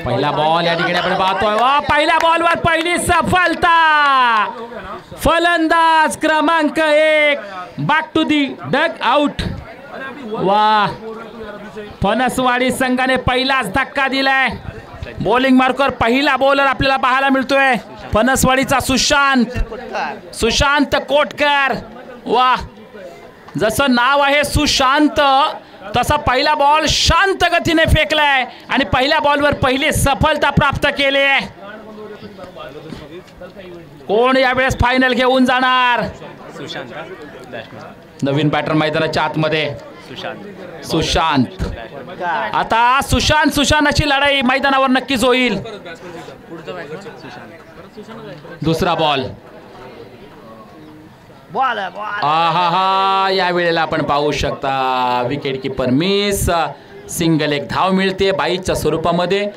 पहिला बॉल या ठिकाणी आपण पाहतोय. पहिल्या बॉलवर पहिली सफलता. फलंदाज क्रमांक 1 back to the dugout. वा, फणसवाडी संघाने पहिलाच धक्का दिलाय. बॉलिंग मार्कर पहिला बॉलर आपल्याला पाहायला मिळतोय फणसवाडीचा सुशांत कोटकर. वा, जसं नाव आहे सुशांत तसा पहिला बॉल शांत गतीने फेकलाय आणि पहिल्या बॉलवर पहिली सफलता प्राप्त केली आहे. कोण यावेळेस फायनल घेऊन जाणार? नवीन बॅटर मैदानाच्या आतमध्ये सुशांत. आता सुशांतची लढाई मैदानावर नक्कीच होईल. दुसरा बॉल. या वेळेला आपण पाहू शकता विकेट किपर मिस. सिंगल एक धाव मिळते बाईच्या स्वरूपामध्ये.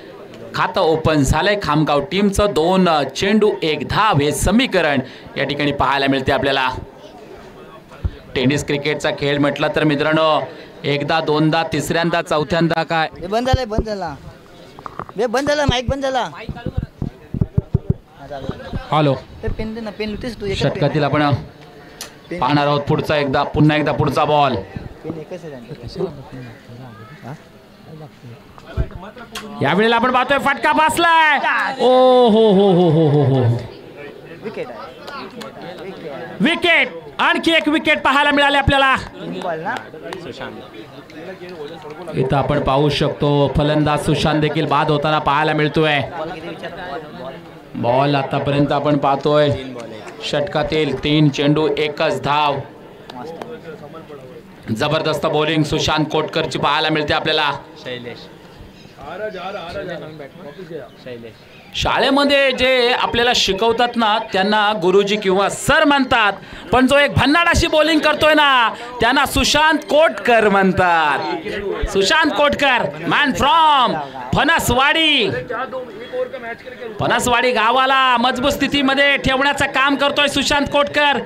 खातं ओपन झालंय खामगाव टीमचं. 2 चेंडू 1 धाव हे समीकरण या ठिकाणी पाहायला मिळते आपल्याला. टेनिस क्रिकेटचा खेळ म्हटलं तर मित्रांनो एकदा दोनदा तिसऱ्यांदा चौथ्यांदा काय बंद झाला माईक बंद झाला. हॅलो, पेन षटकातील आपण पाहणार आहोत पुन्हा एकदा पुढचा बॉल. यावेळेला आपण पाहतोय फटका बसलाय. ओ हो हो हो हो हो हो, विकेट. आणखी एक विकेट पाहायला मिळाले आपल्याला. इथं आपण पाहू शकतो फलंदाज सुशांत देखील बाद होताना पाहायला मिळतोय. बॉल आतापर्यंत आपण पाहतोय षटकातील 3 चेंडू 1च धाव. जबरदस्त बॉलिंग सुशांत कोटकरची पाहायला मिळते आपल्याला. शाळेमध्ये जे आपल्याला शिकवतात ना त्यांना गुरुजी किंवा सर म्हणतात, पण जो एक भन्नाट अशी बॉलिंग करतोय ना त्यांना सुशांत कोटकर म्हणतात. Sushant Kotkar, man from Phanaswadi. फणसवाडी गावाला मजबूत स्थितीमध्ये ठेवण्याचं काम करतोय सुशांत कोटकर.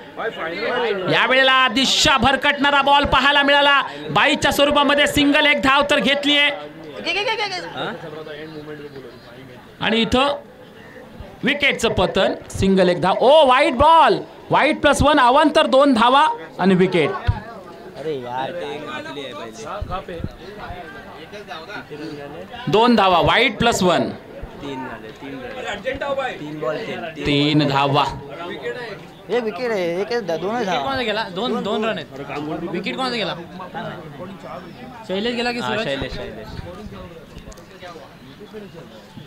यावेळेला दिशा भरकटणारा बॉल पाहायला मिळाला. बाईच्या स्वरूपामध्ये सिंगल एक धाव तर घेतली आहे आणि इथं विकेटचं पतन. सिंगल एक धाव. ओ, वाईट बॉल. वाईट +1 अवांतर 2 धावा आणि विकेट. अरे यार 2 धावा. वाईट +1 3 धावा. एक विकेट आहे. एक 2 धावा गेला. 2 रन आहेत. विकेट कोणाचा गेला? शैलेश गेला की शैलेश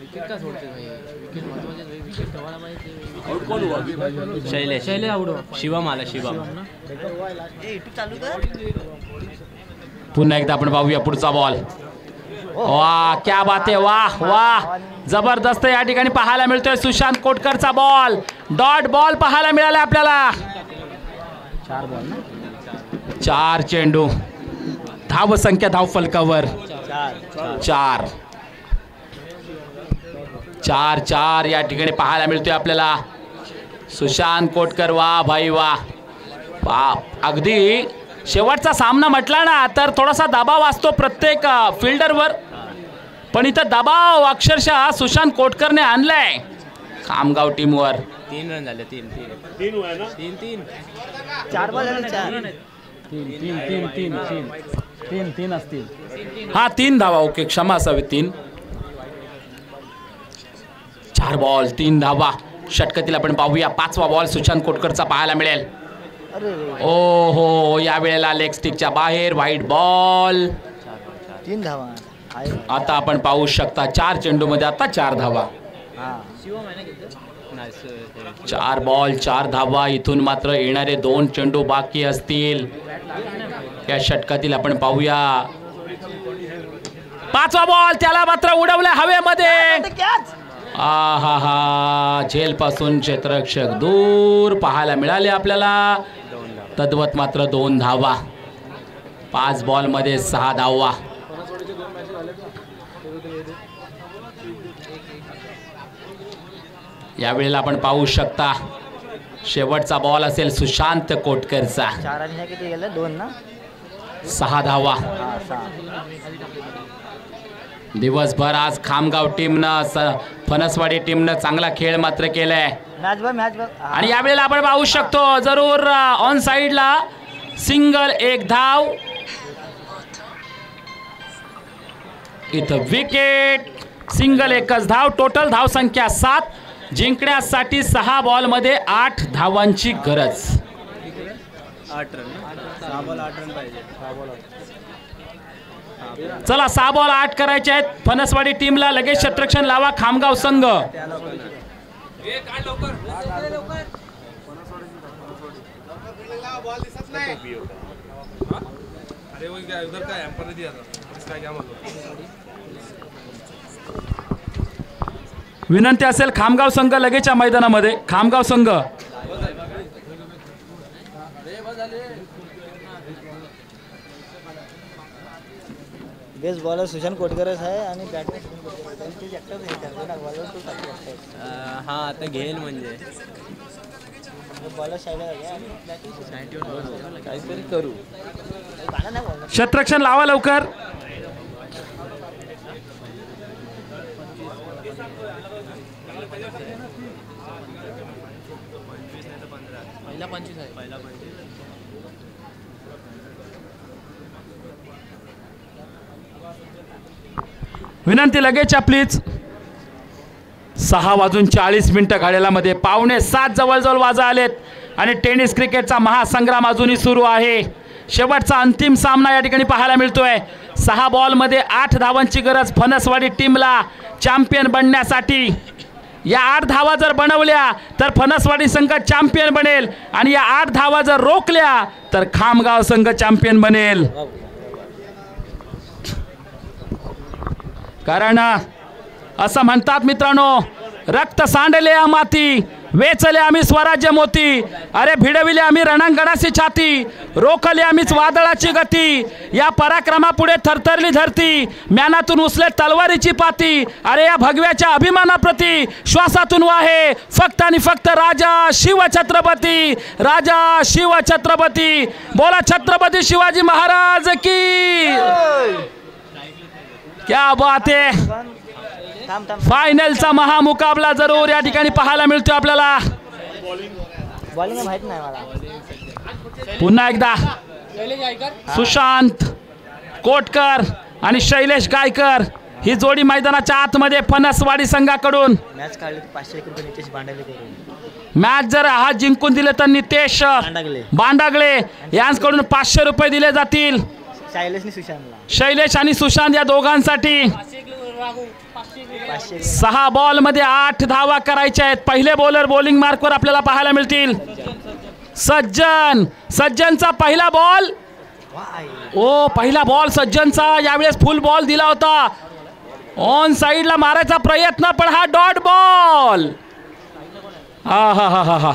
विकेट का सोडते भाई? विकेट महत्वाचे भाई. विकेट ठेवायला पाहिजे. शैलेश आउट. शिवम आला. शिवम चालू कर. पुन्हा एकदा आपण पाहूया पुढचा बॉल. वाह, क्या बात आहे. वाह वाह, जबरदस्त या ठिकाणी पाहायला मिळतोय सुशांत कोटकरचा बॉल. डॉट बॉल पाहायला मिळाला आपल्याला. 4 चेंडू. धाव संख्या धाव फलकावर 4 या ठिकाणी पाहायला मिळतोय आपल्याला. सुशांत कोटकर, वा भाई वा. अगदी शेवटचा सामना म्हटला ना तर थोडासा दबाव असतो प्रत्येक फिल्डरवर, पण इथं दबाव अक्षरशः सुशांत कोटकरने आणलाय खामगाव टीमवर. 3 रन झाले. 3 4 बॉल झाले. 3 असतील. हा 3 धावा. ओके, क्षमा असावी. 3 4 बॉल 3 धावा. षटकातील आपण पाहूया 5वा बॉल सुशांत कोटकरचा पाहायला मिळेल. ओ हो, या वेळेला लेग स्टिकच्या बाहेर. वाईट बॉल. 3 धावा. आता आपण पाहू शकता 4 चेंडू मध्ये आता 4 धावा. 4 बॉल 4 धावा. इथून मात्र येणारे 2 चेंडू बाकी असतील. या षटकातील आपण पाहूया 5वा बॉल. त्याला मात्र उडवलं हवेमध्ये. हा झेल पासून क्षेत्ररक्षक दूर पाहायला मिळाले आपल्याला. तद्वत मात्र 2 धावा. 5 बॉल मध्ये 6 धावा. यावेळेला आपण पाहू शकता शेवटचा बॉल असेल सुशांत कोटकरचा. 4 आणि किती गेलं? 2 ना. 6 धावा. दिवसभर आज खामगाव टीमनं फणसवाडी टीमनं चांगला खेळ मात्र केलाय. मॅच बघ. आणि यावेळेला आपण पाहू शकतो जरूर ऑन साइडला सिंगल 1 धाव. इथं विकेट. सिंगल 1च धाव. टोटल धाव संख्या 7. जिंकण्यासाठी 6 बॉल मध्ये 8 धावांची गरज. 8 रन. 6 बॉल 8 रन पाहिजे. चला 6 बॉल 8 करायचे आहेत फणसवाडी टीमला. लगेच शतरक्षण लावा खामगाव संघ. विनंती असेल खामगाव संघ लगेचच्या मैदानामध्ये. खामगाव संघ बेस्ट बॉलर सुशांत कोटकरच आहे आणि बॅटमॅन हा आता घेईल म्हणजे बॉलर काहीतरी करू. शतरक्षण लावा लवकर. पहिला 25 आहे. पहिला 25. विनंती लगेच प्लीज. 6:40 घड्याळामध्ये 6:45 जवळजवळ वाजा आलेत आणि टेनिस क्रिकेटचा महासंग्राम अजूनही सुरू आहे. शेवटचा अंतिम सामना या ठिकाणी पाहायला मिळतोय. 6 बॉलमध्ये 8 धावांची गरज फणसवाडी टीमला चॅम्पियन बनण्यासाठी. या 8 धावा जर बनवल्या तर फणसवाडी संघ चॅम्पियन बनेल आणि या 8 धावा जर रोखल्या तर खामगाव संघ चॅम्पियन बनेल. कारण असं म्हणतात मित्रांनो, रक्त सांडले माती, वेचले आम्ही स्वराज्य मोती. अरे भिडविले आम्ही रणांगणाची छाती, रोखले आम्हीच वादळाची गती. या पराक्रमापुढे थरथरली धरती, म्यानातून उचले तलवारीची पाती. अरे या भगव्याच्या अभिमानाप्रती श्वासातून वाहे फक्त आणि फक्त राजा शिव छत्रपती. राजा शिव छत्रपती. बोला छत्रपती शिवाजी महाराज की. क्या बात आहे. फायनलचा महामुकाबला जरूर या ठिकाणी पाहायला मिळतो आपल्याला. बॉलिंग माहित नाही मला. पुन्हा एकदा सुशांत कोटकर आणि शैलेश गायकर ही जोडी मैदानाच्या आतमध्ये फणसवाडी संघाकडून. मॅच काढली 500 रुपये नितेश बांडगले करून. मॅच जर हा जिंकून दिले तर नितेश बांडागळे यांच्याकडून 500 रुपये दिले जातील. शैलेश आणि सुशांत या दोघांसाठी. 6 बॉल मध्ये 8 धावा करायच्या आहेत. पहिले बॉलर बॉलिंग मार्कवर आपल्याला पाहायला मिळतील. सज्जनचा पहिला बॉल. पहिला बॉल सज्जनचा. यावेळेस फुल बॉल दिला होता. ऑन साइडला मारायचा प्रयत्न पण हा डॉट बॉल. हा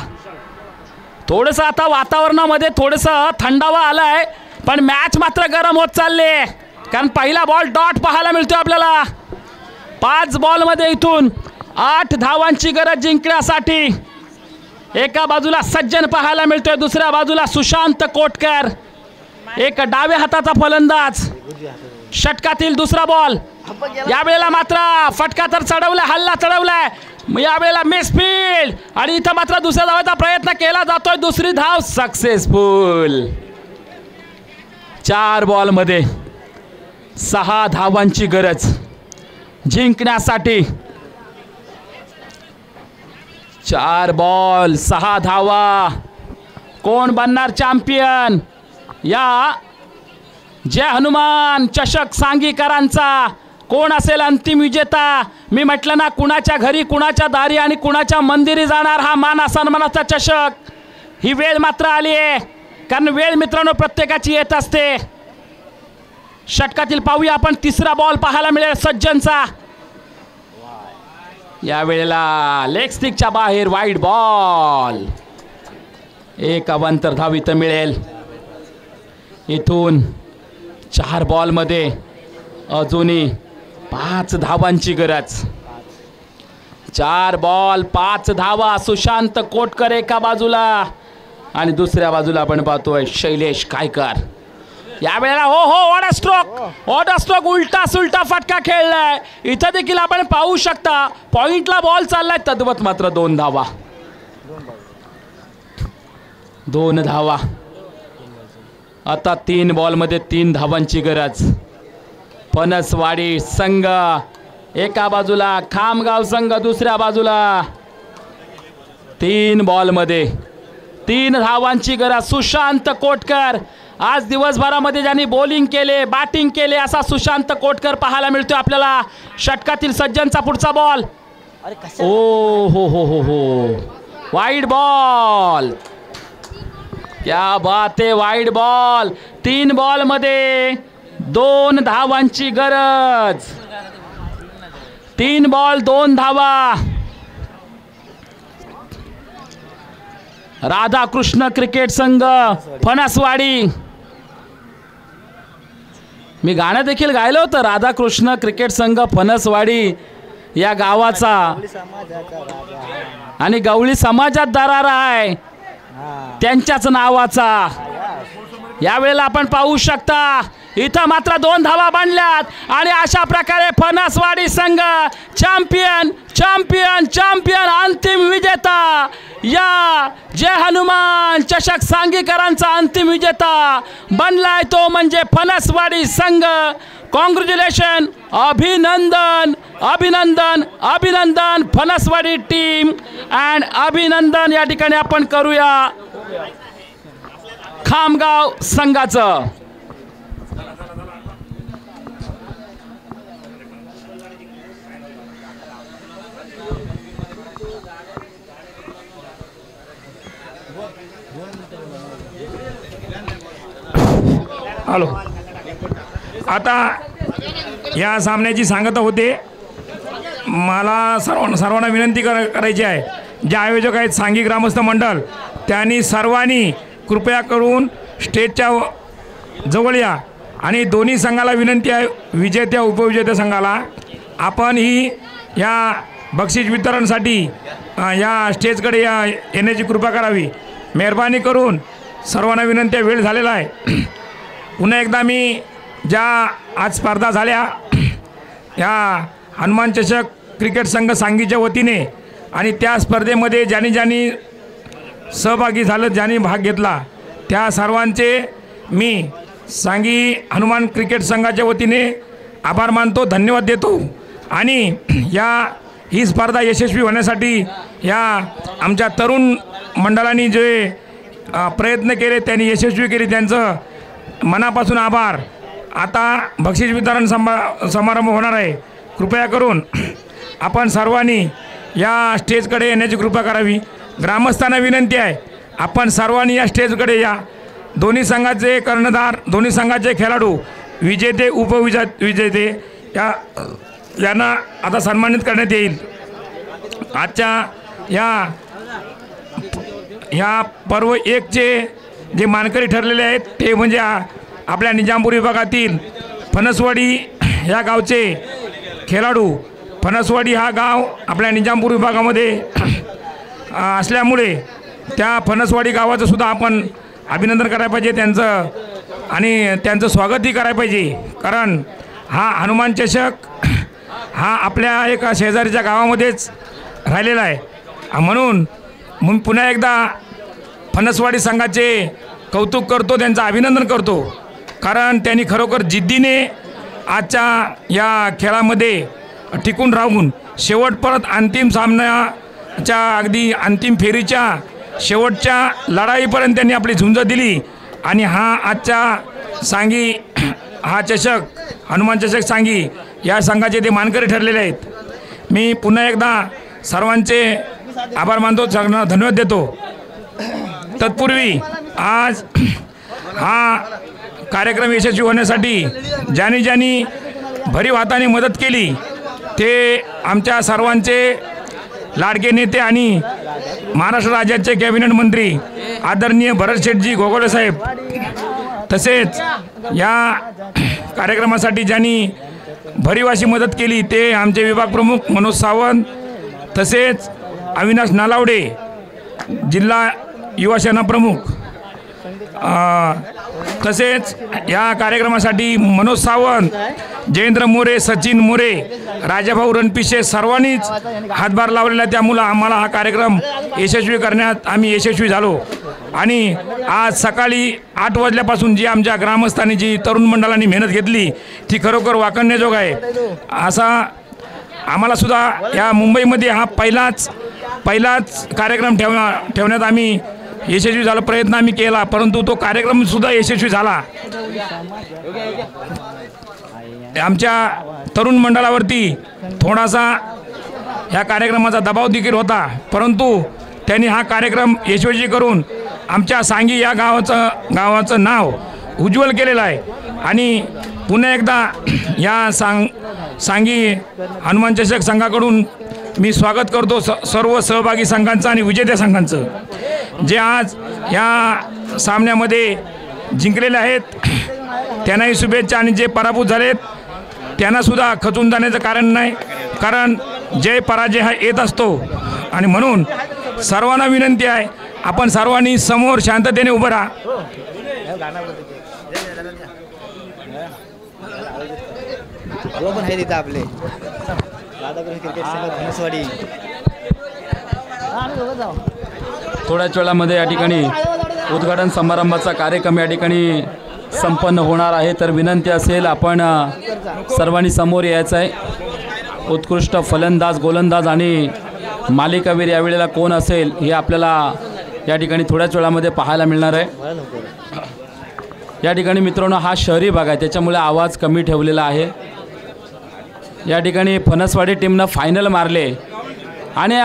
थोडंसं आता वातावरणामध्ये थोडंसं थंडावा आलाय पण मॅच मात्र गरम होत चालले. कारण पहिला बॉल डॉट पाहायला मिळतो आपल्याला. 5 बॉलमध्ये इथून 8 धावांची गरज जिंकण्यासाठी. एका बाजूला सज्जन पाहायला मिळतोय, दुसऱ्या बाजूला सुशांत कोटकर. एक डाव्या हाताचा फलंदाज. षटकातील दुसरा बॉल. यावेळेला मात्र फटका तर चढवलाय, हल्ला चढवलाय. यावेळेला मिसफील्ड आणि इथं मात्र दुसऱ्या धावाचा प्रयत्न केला जातोय. दुसरी धाव सक्सेसफुल. 4 बॉलमध्ये 6 धावांची गरज जिंकण्यासाठी. 4 बॉल 6 धावा. कोण बनणार चॅम्पियन? या जय हनुमान चषक सांगीकरांचा कोण असेल अंतिम विजेता? मी म्हटलं ना, कुणाच्या घरी, कुणाच्या दारी आणि कुणाच्या मंदिरी जाणार हा मान सन्मानाचा चषक. ही वेळ मात्र आली आहे. कारण वेळ मित्रांनो प्रत्येकाची येत असते. षटकातील पाहूया आपण. तिसरा बॉल पाहायला मिळेल सज्जनचा. या वेळेला लेग स्टिकच्या बाहेर वाईड बॉल. एक अवांतर धाव इथं मिळेल. इथून 4 बॉलमध्ये अजूनही 5 धावांची गरज. 4 बॉल 5 धावा. सुशांत कोटकर एका बाजूला आणि दुसऱ्या बाजूला आपण पाहतोय शैलेश गायकर. यावेळेला हो ऑर्डर स्ट्रोक उलटा सुलटा फटका खेळलाय. इथं देखील आपण पाहू शकता पॉइंटला बॉल चाललाय तद्वत मात्र 2 धावा. 2 धावा. आता 3 बॉलमध्ये 3 धावांची गरज. फणसवाडी संघ एका बाजूला, खामगाव संघ दुसऱ्या बाजूला. 3 बॉलमध्ये 3 धावांची गरज. सुशांत कोटकर आज दिवसभरामध्ये ज्यांनी बॉलिंग केले, बॅटिंग केले असा सुशांत कोटकर पाहायला मिळतोय आपल्याला. षटकातील सज्जनचा पुढचा बॉल. ओ हो वाईड बॉल. क्या बात आहे, वाईड बॉल. 3 बॉलमध्ये 2 धावांची गरज. 3 बॉल 2 धावा. राधाकृष्ण क्रिकेट संघ फणसवाडी. मी गाणं देखील गायलं होतं. राधाकृष्ण क्रिकेट संघ फणसवाडी या गावाचा आणि गवळी समाजात दरारा आहे त्यांच्याच नावाचा. यावेळेला आपण पाहू शकता इथं मात्र 2 धावा बनल्यात आणि अशा प्रकारे फणसवाडी संघ चॅम्पियन चॅम्पियन चॅम्पियन अंतिम विजेता. या जय हनुमान चषक सांगीकरांचा अंतिम विजेता बनलाय तो म्हणजे फणसवाडी संघ. कॉंग्रॅच्युलेशन, अभिनंदन अभिनंदन अभिनंदन फणसवाडी टीम अँड अभिनंदन या ठिकाणी आपण करूया खामगाव संघाचं. हॅलो, आता या सामन्याची सांगता होते. मला सर्वांना विनंती करायची आहे. जे आयोजक आहेत सांघिक ग्रामस्थ मंडळ त्यांनी सर्वांनी कृपया करून स्टेजच्या जवळ या आणि दोन्ही संघाला विनंती आहे, विजेत्या उपविजेत्या संघाला आपण या बक्षीस वितरणसाठी या स्टेजकडे येण्याची कृपा करावी. मेहरबानी करून सर्वांना विनंती आहे. वेळ झालेला आहे. पुन्हा एकदा मी ज्या आज स्पर्धा झाल्या या हनुमान चषक क्रिकेट संघ सांगीच्या वतीने आणि त्या स्पर्धेमध्ये ज्यांनी सहभागी झालं, ज्यांनी भाग घेतला त्या सर्वांचे मी सांगी हनुमान क्रिकेट संघाच्या वतीने आभार मानतो, धन्यवाद देतो. आणि ही स्पर्धा यशस्वी होण्यासाठी या आमच्या तरुण मंडळांनी जे प्रयत्न केले त्यांनी यशस्वी केले, त्यांचं मनापासून आभार. आता बक्षीस वितरण समारंभ होणार आहे. कृपया करून आपण सर्वांनी या स्टेजकडे येण्याची कृपा करावी. ग्रामस्थांना विनंती आहे आपण सर्वांनी या स्टेजकडे या. दोन्ही संघाचे कर्णधार, दोन्ही संघाचे खेळाडू, विजेते उपविजेते यांना आता सन्मानित करण्यात येईल. आजच्या या पर्व 1चे जे मानकरी ठरलेले आहेत ते म्हणजे आपल्या निजामपूर विभागातील फणसवाडी या गावचे खेळाडू. फणसवाडी हा गाव आपल्या निजामपूर विभागामध्ये असल्यामुळे त्या फणसवाडी गावाचं सुद्धा आपण अभिनंदन करायला पाहिजे त्यांचं, आणि त्यांचं स्वागतही करायला पाहिजे. कारण हा हनुमान चषक हा आपल्या एका शेजारीच्या गावामध्येच राहिलेला आहे. म्हणून पुन्हा एकदा फणसवाडी संघाचे कौतुक करतो, त्यांचं अभिनंदन करतो. कारण त्यांनी खरोखर जिद्दीने आजच्या या खेळामध्ये टिकून राहून शेवटपर्यंत अंतिम सामन्याच्या अगदी अंतिम फेरीच्या शेवटच्या लढाईपर्यंत त्यांनी आपली झुंज दिली. आणि हा आजच्या सांगी हा चषक हनुमान चषक सांगी या संघाचे ते मानकरी ठरलेले आहेत. मी पुन्हा एकदा सर्वांचे आभार मानतो, सगळ्यांना धन्यवाद देतो. तत्पूर्वी आज हा कार्यक्रम यशस्वी होण्यासाठी ज्यांनी भरीव हाताने मदत केली ते आमच्या सर्वांचे लाडके नेते आणि महाराष्ट्र राज्याचे कॅबिनेट मंत्री आदरणीय भरत शेठजी गोगोले साहेब, तसेच या कार्यक्रमासाठी ज्यांनी भरीव अशी मदत केली ते आमचे विभाग प्रमुख मनोज सावंत, तसेच अविनाश नालावडे जिल्हा युवा सेना प्रमुख, तसेच या कार्यक्रमासाठी मनोज सावंत, जयेंद्र मोरे, सचिन मोरे, राजाभाऊ रणपिसे सर्वांनीच हातभार लावलेला, त्यामुळं आम्हाला हा कार्यक्रम यशस्वी करण्यात आम्ही यशस्वी झालो. आणि आज सकाळी 8 वाजल्यापासून जी आमच्या ग्रामस्थांनी जी तरुण मंडळांनी मेहनत घेतली ती खरोखर वाखाणण्याजोग आहे. असा आम्हाला सुद्धा या मुंबईमध्ये हा पहिलाच कार्यक्रम ठेवण्यात आम्ही यशस्वी झालो. प्रयत्न आम्ही केला, परंतु तो कार्यक्रम सुद्धा यशस्वी झाला. आमच्या तरुण मंडळावरती थोडासा या कार्यक्रमाचा दबाव देखील होता, परंतु त्यांनी हा कार्यक्रम यशस्वी करून आमच्या सांगी या गावाचं नाव उज्ज्वल केलेलं आहे. आणि पुन्हा एकदा या सांगी हनुमान चषक संघाकडून मी स्वागत करतो सर्व सहभागी संघांचं आणि विजेत्या संघांचं, जे आज या सामन्यामध्ये जिंकलेले आहेत. त्यांनाही शुभेच्छा. आणि जे पराभूत झालेत त्यांनासुद्धा खचून जाण्याचं कारण नाही, कारण जय पराजय हा येत असतो. आणि म्हणून सर्वांना विनंती आहे, आपण सर्वांनी समोर शांततेने उभं राहा. पण आहे तिथं आपले राधाकृष्ण क्रिकेट संघ फणसवाडी. थोड्याच वेळामध्ये या ठिकाणी उद्घाटन समारंभाचा कार्यक्रम या ठिकाणी संपन्न होणार आहे. तर विनंती असेल आपण सर्वांनी समोर यायचं आहे. उत्कृष्ट फलंदाज, गोलंदाज आणि मालिकावीर यावेळेला कोण असेल हे आपल्याला या ठिकाणी थोड्याच वेळामध्ये पाहायला मिळणार आहे. या ठिकाणी मित्रांनो हा शहरी भाग आहे, त्याच्यामुळे आवाज कमी ठेवलेला आहे. या ठिकाणी फणसवाडी टीमनं फायनल मारले. आणि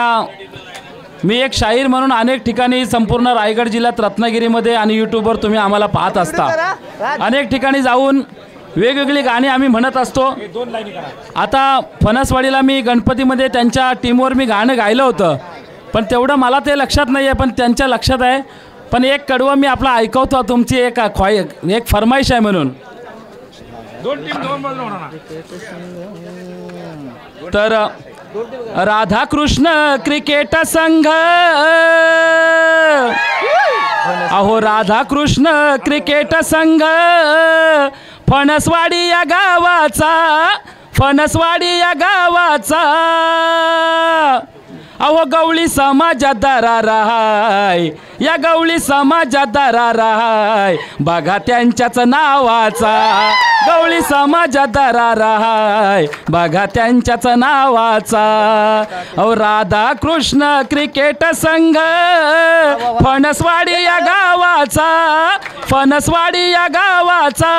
मी एक शाहीर म्हणून अनेक ठिकाणी संपूर्ण रायगड जिल्ह्यात, रत्नागिरीमध्ये आणि यूट्यूबवर तुम्ही आम्हाला पाहत असता. अनेक ठिकाणी जाऊन वेगवेगळी गाणी आम्ही म्हणत असतो. आता फणसवाडीला मी गणपतीमध्ये त्यांच्या टीमवर मी गाणं गायलं होतं, पण तेवढं मला ते लक्षात नाही आहे, पण त्यांच्या लक्षात आहे. पण एक कडवं मी आपला ऐकवतो, तुमची एक फरमाईश आहे म्हणून. तर राधाकृष्ण क्रिकेट संघ, अहो राधाकृष्ण क्रिकेट संघ, फणसवाडी या गावाचा, फणसवाडी या गावाचा, अहो गवळी समाजात दराराय, या गवळी समाजात दराराय, बघा त्यांच्याच नावाचा, गवळी समाजात दराराय, बघा त्यांच्याच नावाचा. अहो राधाकृष्ण क्रिकेट संघ, फणसवाडी या गावाचा, फणसवाडी या गावाचा.